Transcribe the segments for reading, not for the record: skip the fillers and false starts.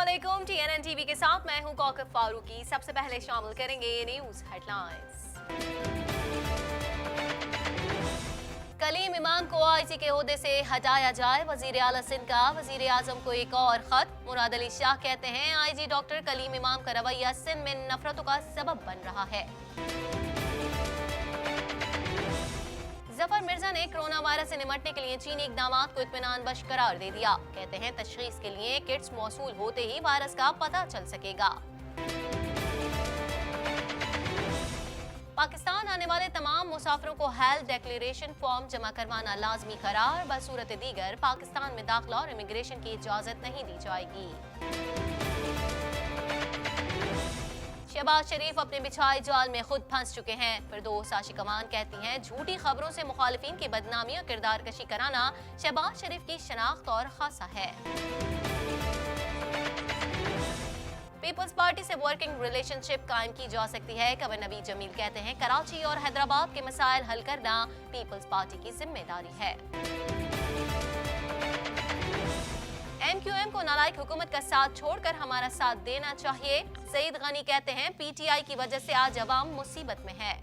अस्सलामुअलैकुम। TNN TV के साथ मैं हूं कौकब फारूकी। सबसे पहले शामिल करेंगे न्यूज हेडलाइंस। कलीम इमाम को आईजी के ओहदे से हटाया जाए, वजीर आला सिंध का वजीर आजम को एक और खत। मुराद अली शाह कहते हैं आईजी डॉक्टर कलीम इमाम का रवैया सिंध में नफरतों का सबब बन रहा है। जफर मिर्जा ने कोरोना वायरस से निपटने के लिए चीनी इकदाम को इत्मीनान बख्श करार दे दिया। कहते हैं तशखीस के लिए किट्स मौसूल होते ही वायरस का पता चल सकेगा। पाकिस्तान आने वाले तमाम मुसाफिरों को हेल्थ डिक्लेरेशन फॉर्म जमा करवाना लाजमी करार। बसूरत दीगर पाकिस्तान में दाखिला और इमिग्रेशन की इजाजत नहीं दी जाएगी। शहबाज शरीफ अपने बिछाए जाल में खुद फंस चुके हैं। फिरदौस आशिकमान कहती हैं झूठी खबरों से मुखालिफिन की बदनामी और किरदार कशी कराना शहबाज शरीफ की शनाख्त और खासा है। पीपल्स पार्टी से वर्किंग रिलेशनशिप कायम की जा सकती है। कमर नबी जमील कहते हैं कराची और हैदराबाद के मसाइल हल करना पीपल्स पार्टी की जिम्मेदारी है। MQM को नालायक हुकूमत का साथ छोड़कर हमारा साथ देना चाहिए। सईद गनी कहते हैं PTI की वजह से आज अवाम मुसीबत में है।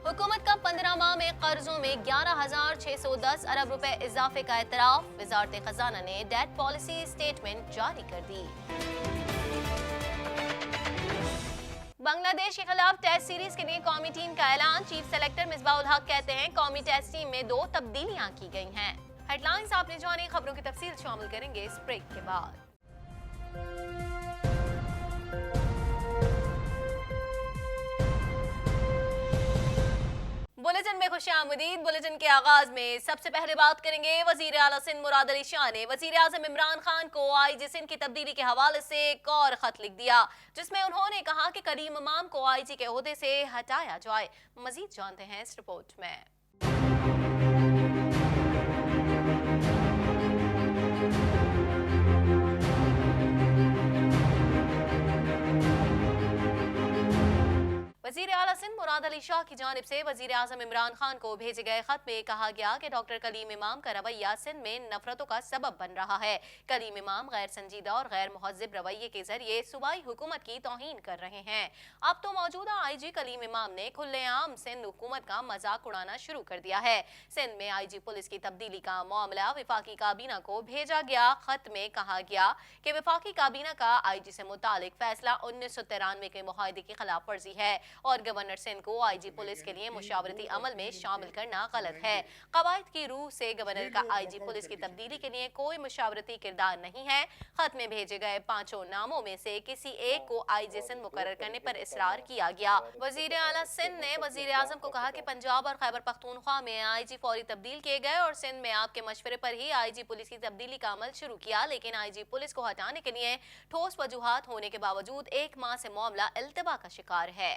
हुकूमत का 15 माह में कर्जों में 11,610 अरब रुपए इजाफे का एतराफ। वजारत खजाना ने डेट पॉलिसी स्टेटमेंट जारी कर दी। बांग्लादेश के खिलाफ टेस्ट सीरीज के लिए कौमी टीम का ऐलान। चीफ सेलेक्टर मिसबाउल हक कहते हैं कौमी टेस्ट टीम में 2 तब्दीलियां की गई हैं। हेडलाइंस आपने जानी, खबरों की तफसील शामिल करेंगे इस ब्रेक के बाद। बुलेटिन में खुशामदीद। बुलेटिन के आगाज में सबसे पहले बात करेंगे वजीर आला सिंध मुराद अली शाह ने वजीर आजम इमरान खान को आईजी सिंध की तब्दीली के हवाले से एक और खत लिख दिया, जिसमें उन्होंने कहा कि कलीम इमाम को आईजी के ओहदे से हटाया जाए। मजीद जानते हैं इस रिपोर्ट में। वजीर आला सिंध मुराद अली शाह की जानिब से वजीर आजम इमरान खान को भेजे गए खत में कहा गया कि डॉक्टर कलीम इमाम का रवैया सिंध में नफरतों का सबब बन रहा है। कलीम इमाम गैर संजीदा और गैर मुहज्जिब रवैये के जरिए सूबाई हुकूमत की तौहीन कर रहे हैं। अब तो मौजूदा आईजी कलीम इमाम ने खुलेआम सिंध हुकूमत का मजाक उड़ाना शुरू कर दिया है। सिंध में आईजी पुलिस की तब्दीली का मामला विफाकी काबीना को भेजा गया। खत में कहा गया कि विफाकी काबीना का आईजी से मुतालिक फैसला 1993 के मुआहदे की खिलाफ वर्जी है और गवर्नर सिंध को आईजी पुलिस के लिए मुशावरती अमल में शामिल करना गलत है। कवायद की रूह से गवर्नर का आईजी पुलिस की तब्दीली के लिए कोई मुशावरती किरदार नहीं है। खत में भेजे गए 5 नामों में से किसी एक को आईजी सिंध मुकर्रर करने पर इसरार किया गया। वजीर आला सिंध ने वजीर आजम को कहा कि पंजाब और खैबर पख्तूनख्वा में आईजी फौरी तब्दील किए गए और सिंध में आपके मशवरे पर ही आईजी पुलिस की तब्दीली का अमल शुरू किया, लेकिन आईजी पुलिस को हटाने के लिए ठोस वजूहात होने के बावजूद 1 माह से मामला इल्तिबा का शिकार है।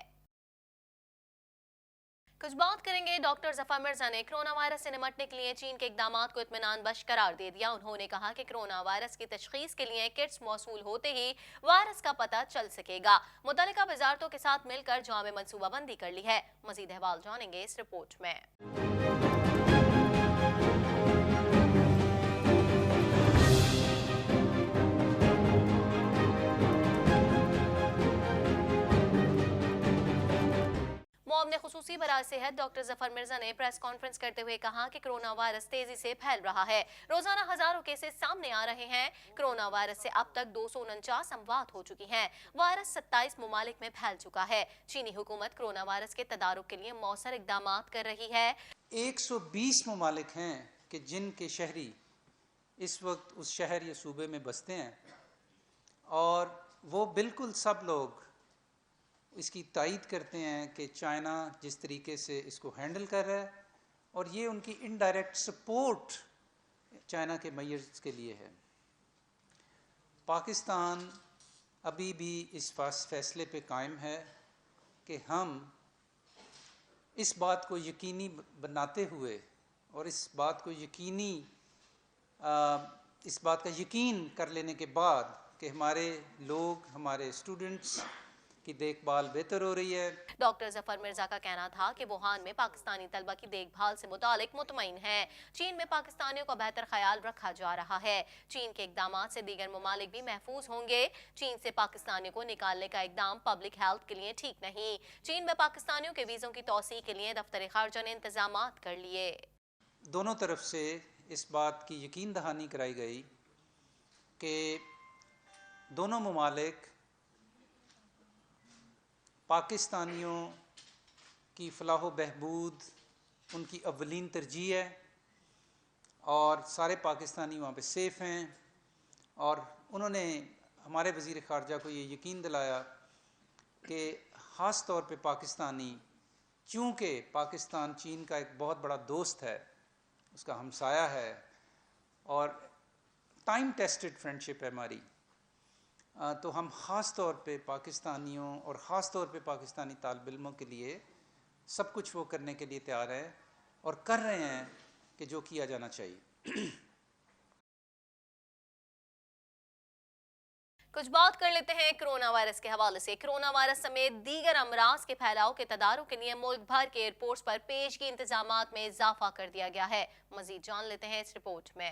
कुछ बात करेंगे डॉक्टर जफर मिर्जा ने कोरोना वायरस से निपटने के लिए चीन के इकदाम को इत्मीनान बख्श करार दे दिया। उन्होंने कहा कि कोरोना वायरस की तशखीस के लिए किट्स मौसूल होते ही वायरस का पता चल सकेगा। मुतल्लिका वजारतों के साथ मिलकर जामे मनसूबाबंदी कर ली है। मजीद अहवाल जानेंगे इस रिपोर्ट में। ने खुसूसी बराए सेहत डॉक्टर जफर मिर्जा ने प्रेस कॉन्फ्रेंस करते हुए कहा कि कोरोना वायरस तेजी से फैल रहा है। रोजाना हजारों केसेस सामने आ रहे हैं। कोरोना वायरस से अब तक 249 अमवात हो चुकी हैं। वायरस 27 ममालिक में फैल चुका है। चीनी हुकूमत कोरोना वायरस के तदारुक के लिए मौसर इकदाम कर रही है। 120 ममालिक हैं कि जिनके शहरी इस वक्त उस शहर या सूबे में बसते हैं और वो बिल्कुल सब लोग इसकी तायीद करते हैं कि चाइना जिस तरीके से इसको हैंडल कर रहा है और ये उनकी इनडायरेक्ट सपोर्ट चाइना के मेयर्स के लिए है। पाकिस्तान अभी भी इस फैसले पे कायम है कि हम इस बात को यकीनी बनाते हुए और इस बात का यकीन कर लेने के बाद कि हमारे लोग, हमारे स्टूडेंट्स की देखभाल बेहतर हो रही है। डॉक्टर जफर मिर्जा का कहना था कि वुहान में पाकिस्तानी तलबा की देखभाल से मुतालिक मुतमईन है। चीन में पाकिस्तानियों का बेहतर ख्याल रखा जा रहा है। चीन के इकदाम से दीगर ममालिक भी महफूज होंगे। चीन से पाकिस्तानियों को निकालने का इकदाम पब्लिक हेल्थ के लिए ठीक नहीं। चीन में पाकिस्तानियों के वीज़ों की तौसीक के लिए दफ्तर खारजा ने इंतजाम कर लिए। दोनों तरफ से इस बात की यकीन दहानी कराई गई कि दोनों ममालिक पाकिस्तानियों की फलाह व बहबूद उनकी अव्वलीन तरजीह है और सारे पाकिस्तानी वहाँ पे सेफ़ हैं। और उन्होंने हमारे वज़ीर ख़ारजा को ये यकीन दिलाया कि ख़ास तौर पे पाकिस्तानी, चूँकि पाकिस्तान चीन का एक बहुत बड़ा दोस्त है, उसका हमसाया है और टाइम टेस्टेड फ्रेंडशिप है हमारी, तो हम ख़ास तौर पे पाकिस्तानियों और ख़ास तौर पे पाकिस्तानी तालिब इल्मों के लिए सब कुछ वो करने के लिए तैयार हैं और कर रहे हैं कि जो किया जाना चाहिए। कुछ बात कर लेते हैं कोरोना वायरस के हवाले से। कोरोना वायरस समेत दीगर अमराज के फैलाव के तदारुक के लिए मुल्क भर के एयरपोर्ट्स पर पेशगी इंतजामात में इजाफा कर दिया गया है। मजीद जान लेते हैं इस रिपोर्ट में।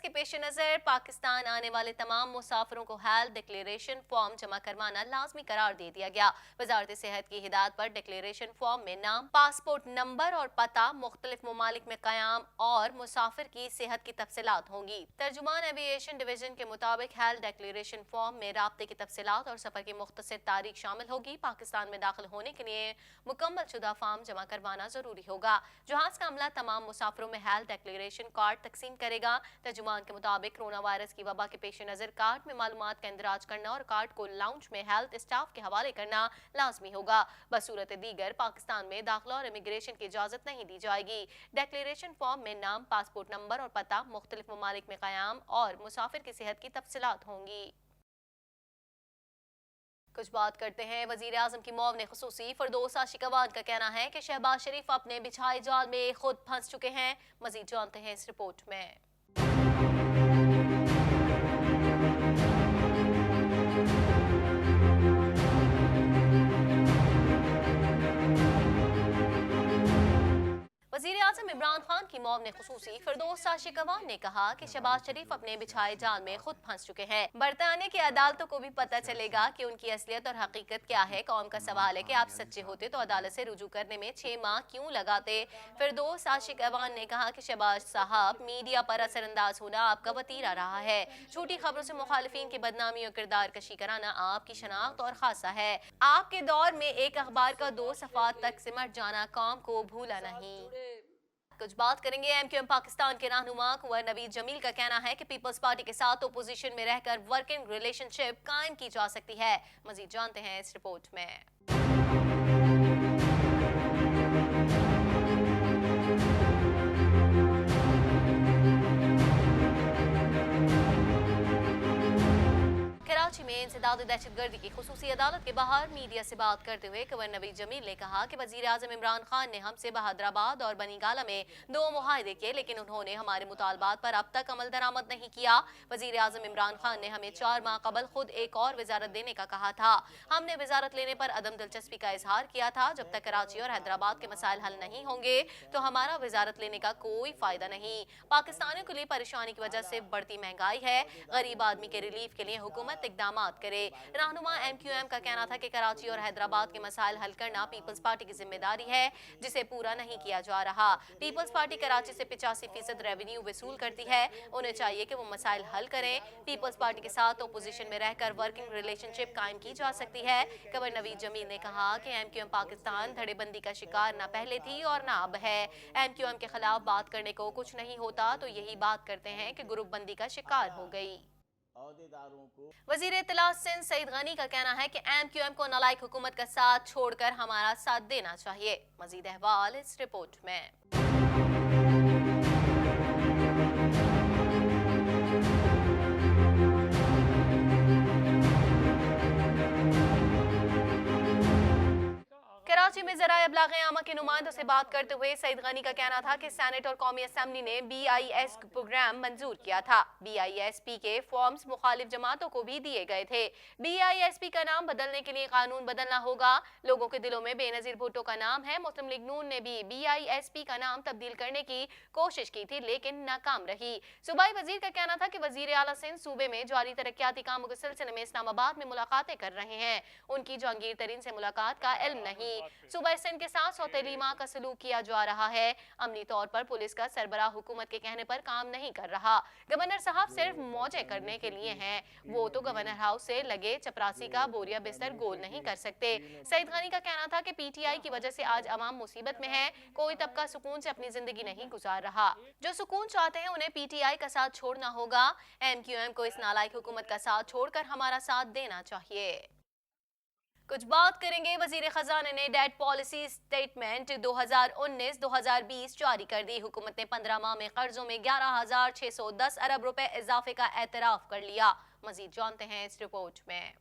के पेश नजर पाकिस्तान आने वाले तमाम मुसाफिरों को हेल्थ डिक्लेरेशन फॉर्म जमा करवाना लाजमी करार दे दिया गया। वजारत सेहत की हिदायत पर डिक्लेरेशन फॉर्म में नाम, पासपोर्ट नंबर और पता, मुख्तलिफ ममालिक में कयाम और मुसाफिर की सेहत की तफसीलात होंगी। तर्जुमान एविएशन डिवीजन के मुताबिक हेल्थ डिक्लेरेशन फॉर्म में राब्ते की तफसीलात और सफर की मुख्तसर तारीख शामिल होगी। पाकिस्तान में दाखिल होने के लिए मुकम्मल शुदा फॉर्म जमा करवाना जरूरी होगा। जहाज का अमला तमाम मुसाफिरों में हेल्थ डिक्लेरेशन कार्ड तकसीम करेगा। तर्जुमान के मुताबिक कोरोना वायरस की वबा के पेश नजर कार्ड में मालूमात का इंदराज करना और कार्ड को लाउंज में हेल्थ स्टाफ के हवाले करना लाजमी होगा। बसूरत दीगर पाकिस्तान में दाखिला और इमिग्रेशन की इजाजत नहीं दी जाएगी। डिक्लेरेशन फॉर्म में नाम, पासपोर्ट नंबर और पता, मुख्तलिफ ममालिक में कयाम और मुसाफिर की सेहत की तफसीलात होंगी। कुछ बात करते हैं वजीर आजम की मुआविन खुसूसी फिरदौस आशिकवान का कहना है कि शहबाज शरीफ अपने बिछाए जाल में खुद फंस चुके हैं। मजीद जानते हैं इस रिपोर्ट में। वज़ीर आज़म इमरान खान की मुआविन खुसूसी फिरदौस आशिकवान ने कहा कि शहबाज शरीफ अपने बिछाए जाल में खुद फंस चुके हैं। बरतानिया की अदालतों को भी पता चलेगा कि उनकी असलियत और हकीकत क्या है। कौम का सवाल है कि आप सच्चे होते तो अदालत से रुजू करने में 6 माह क्यों लगाते। फिरदौस आशिकवान ने कहा कि शहबाज साहब मीडिया पर असरअंदाज होना आपका वतीरा रहा है। झूठी खबरों से मुखालिफिन की बदनामी और किरदार कशी कराना आपकी शनाख्त और खासा है। आपके दौर में एक अखबार का 2 सफ़ात तक सिमट जाना कौम को भूला नहीं। कुछ बात करेंगे एमक्यूएम पाकिस्तान के रहनुमा कुंवर नवीद जमील का कहना है कि पीपल्स पार्टी के साथ ओपोजिशन में रहकर वर्किंग रिलेशनशिप कायम की जा सकती है। मजीद जानते हैं इस रिपोर्ट में। कराची में इंसदाद दहशतगर्दी की खुसूसी अदालत के बाहर मीडिया से बात करते हुए कुंवर नवीद जमील ने कहा कि वजीर आजम इमरान खान ने हमसे बहादराबाद और बनीगाला में 2 मुआहदे किए, लेकिन उन्होंने हमारे मुतालबात पर अब तक अमल दरामद नहीं किया। वजीर आजम इमरान खान ने हमें 4 माह कबल खुद एक और वजारत देने का कहा था। हमने वजारत लेने पर अदम दिलचस्पी का इजहार किया था। जब तक कराची और हैदराबाद के मसाइल हल नहीं होंगे तो हमारा वजारत लेने का कोई फायदा नहीं। पाकिस्तानियों के लिए परेशानी की वजह से बढ़ती महंगाई है। गरीब आदमी के रिलीफ के लिए हुकूमत इकदाम करे। रहनुमा एमक्यूएम का कहना था कि कराची और हैदराबाद के मसाइल हल करना पीपल्स पार्टी की जिम्मेदारी है, जिसे पूरा नहीं किया जा रहा। पीपल्स पार्टी कराची से 85% रेवेन्यू वसूल करती है। उन्हें चाहिए कि वो मसाइल हल करें। पीपल्स पार्टी के साथ ओपोजिशन में रहकर वर्किंग रिलेशनशिप कायम की जा सकती है। कुंवर नवीद जमील ने कहा कि एमक्यूएम पाकिस्तान धड़ेबंदी का शिकार न पहले थी और न अब है। एमक्यूएम के खिलाफ बात करने को कुछ नहीं होता तो यही बात करते हैं कि ग्रुप बंदी का शिकार हो गई। वजीर इत्तला सिंध सईद गनी का कहना है कि एमक्यूएम को नालायक हुकूमत का साथ छोड़कर हमारा साथ देना चाहिए। मजीद अहवाल इस रिपोर्ट में। कराची में ज़राए इब्लाग़ आमा के नुमाइंदों से बात करते हुए सईद गनी का कहना था कि सेनेट और कौमी असम्बली ने BIS प्रोग्राम मंजूर किया था। BISP के फॉर्म्स मुखालिफ जमातों को भी दिए गए थे। BISP का नाम बदलने के लिए कानून बदलना होगा। लोगों के दिलों में बेनज़ीर भुट्टो का नाम है। मुस्लिम लीग नून ने भी BISP का नाम तब्दील करने की कोशिश की थी लेकिन नाकाम रही। सूबाई वजीर का कहना था कि वजीर आला सिंध सूबे में जारी तरक्याती कामों के सिलसिले में इस्लामाबाद में मुलाकातें कर रहे हैं। उनकी जहांगीर तरीन से मुलाकात का इल्म नहीं। सूबा सिंध के साथ सौतेलीमा का सलूक किया जा रहा है। अमली तौर पर पुलिस का सरबराह हुकूमत के कहने पर काम नहीं कर रहा। गवर्नर साहब सिर्फ मौजे करने के लिए हैं। वो तो गवर्नर हाउस से लगे चपरासी का बोरिया बिस्तर गोल नहीं कर सकते। सईद गनी का कहना था कि PTI की वजह से आज अवाम मुसीबत में है। कोई तबका सुकून से अपनी जिंदगी नहीं गुजार रहा। जो सुकून चाहते हैं उन्हें PTI का साथ छोड़ना होगा। MQM को इस नालायक हुकूमत का साथ छोड़कर हमारा साथ देना चाहिए। कुछ बात करेंगे। वजीर खजाना ने डेट पॉलिसी स्टेटमेंट 2019-2020 जारी कर दी। हुकूमत ने 15 माह में कर्जों में 11,610 अरब रुपए इजाफे का एतराफ कर लिया। मजीद जानते हैं इस रिपोर्ट में।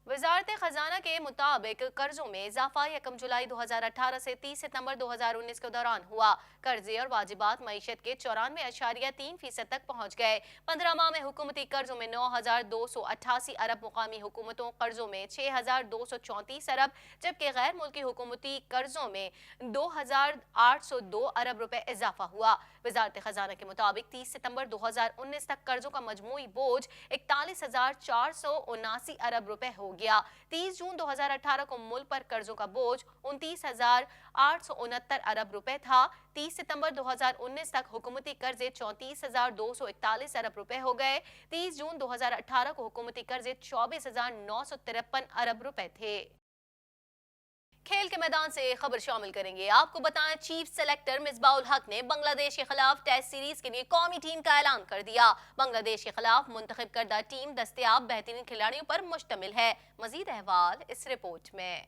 वजारत खजाना के मुताबिक कर्जों में इजाफा 1 जुलाई 2018 से 30 सितंबर 2019 के दौरान हुआ। कर्जे और वाजिबात मईशत के 94.3% तक पहुंच गए। 15 माह में हुकूमती कर्जों में 9,288 अरब, मुकामी हुकूमतों कर्जों में 6,234 अरब, जबकि गैर मुल्की हुकूमती कर्जों में 2,802 अरब रुपए इजाफा हुआ। वजारत खजाना के मुताबिक 30 सितंबर 2019 तक कर्जों का मजमूई बोझ 41,479 अरब रुपए हो गया। 30 जून 2018 को मुल्क पर कर्जों का बोझ 29,869 अरब रुपए था। 30 सितंबर 2019 तक हुकूमती कर्जे 34,241 अरब रुपए हो गए। 30 जून 2018 को हुकूमती कर्जे 24,953 अरब रुपए थे। खेल के मैदान से खबर शामिल करेंगे। आपको बताएं, चीफ सेलेक्टर मिसबाउल हक ने बांग्लादेश के खिलाफ टेस्ट सीरीज के लिए कौमी टीम का ऐलान कर दिया। बांग्लादेश के खिलाफ मुंतखब करदा टीम दस्तयाब बेहतरीन खिलाड़ियों पर मुश्तमिल है। मजीद अहवाल इस रिपोर्ट में।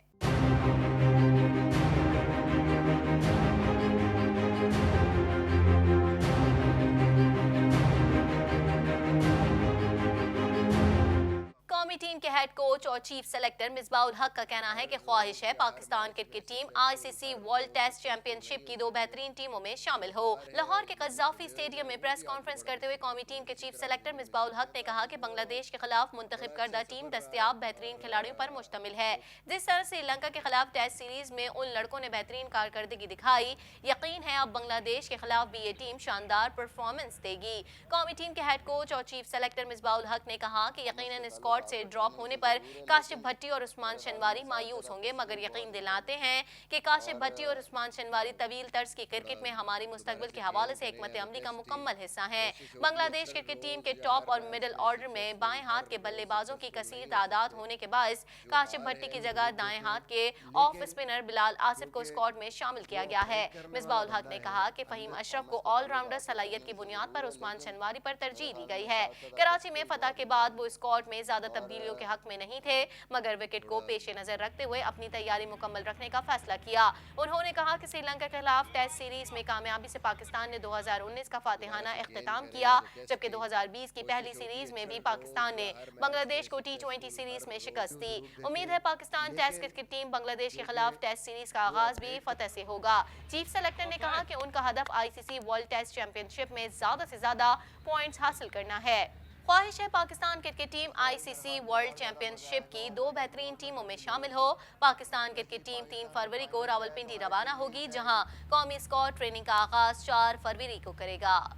कौमी टीम के हेड कोच और चीफ सेलेक्टर मिसबाउल हक का कहना है कि ख्वाहिश है Pakistan cricket team ICC world test championship की 2 बेहतरीन टीमों में शामिल हो। लाहौर के कज़ाफी स्टेडियम में प्रेस कॉन्फ्रेंस करते हुए कौमी टीम के चीफ सेलेक्टर मिसबाउल हक ने कहा कि बांग्लादेश के खिलाफ मुंतखब करदा टीम दस्तयाब बेहतरीन खिलाड़ियों पर मुश्तमिल है। जिस तरह श्रीलंका के खिलाफ टेस्ट सीरीज में उन लड़कों ने बेहतरीन कारकर्दगी दिखाई, यकीन है अब बांग्लादेश के खिलाफ भी ये टीम शानदार परफॉर्मेंस देगी। कौमी टीम के हेड कोच और चीफ सेलेक्टर मिसबाउल हक ने कहा कि यकीनन स्क्वाड से ड्रॉप होने पर काशिफ भट्टी और उस्मान शनवारी मायूस होंगे, मगर यकीन दिलाते हैं कि काशिफ भट्टी और उस्मान शनवारी तवील तर्ज की क्रिकेट में हमारी मुस्तकबिल के हवाले से हिकमत अमली का मुकम्मल हिस्सा हैं। बांग्लादेश क्रिकेट टीम के टॉप और मिडिल ऑर्डर में बाएं हाथ के बल्लेबाजों की कसीर तादाद होने के बायस काशिफ भट्टी की जगह दाएं हाथ के ऑफ स्पिनर बिलाल आसिफ को स्क्वाड में शामिल किया गया है। मिसबाउल हक ने कहा कि फहीम अशरफ को ऑलराउंडर सलाहियत की बुनियाद पर उस्मान शनवारी पर तरजीह दी गई है। कराची में फतह के बाद वो स्क्वाड में ज्यादा तब्दीलियों के हक में नहीं थे, मगर विकेट को पेश नजर रखते हुए अपनी तैयारी मुकम्मल रखने का फैसला किया। उन्होंने कहा कि श्रीलंका के खिलाफ टेस्ट सीरीज में कामयाबी से पाकिस्तान ने 2019 का फातिहाना इख्तिताम किया, जबकि 2020 की पहली सीरीज में भी पाकिस्तान ने बांग्लादेश को T20 सीरीज में शिकस्त दी। उम्मीद है Pakistan test cricket team Bangladesh के खिलाफ टेस्ट सीरीज का आगाज भी फतह से होगा। चीफ सेलेक्टर ने कहा कि उनका हदफ ICC वर्ल्ड टेस्ट चैंपियनशिप में ज्यादा से ज्यादा पॉइंट्स हासिल करना है। ख्वाहिश है Pakistan cricket team ICC world championship की 2 बेहतरीन टीमों में शामिल हो। पाकिस्तान क्रिकेट टीम 3 फरवरी को रावलपिंडी रवाना होगी, जहां कौमी स्क्वाड ट्रेनिंग का आगाज 4 फरवरी को करेगा।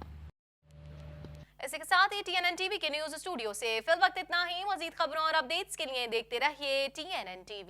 इसी के साथ ही TNN TV के न्यूज स्टूडियो से फिल वक्त इतना ही। मजीद खबरों और अपडेट्स के लिए देखते रहिए TNN TV।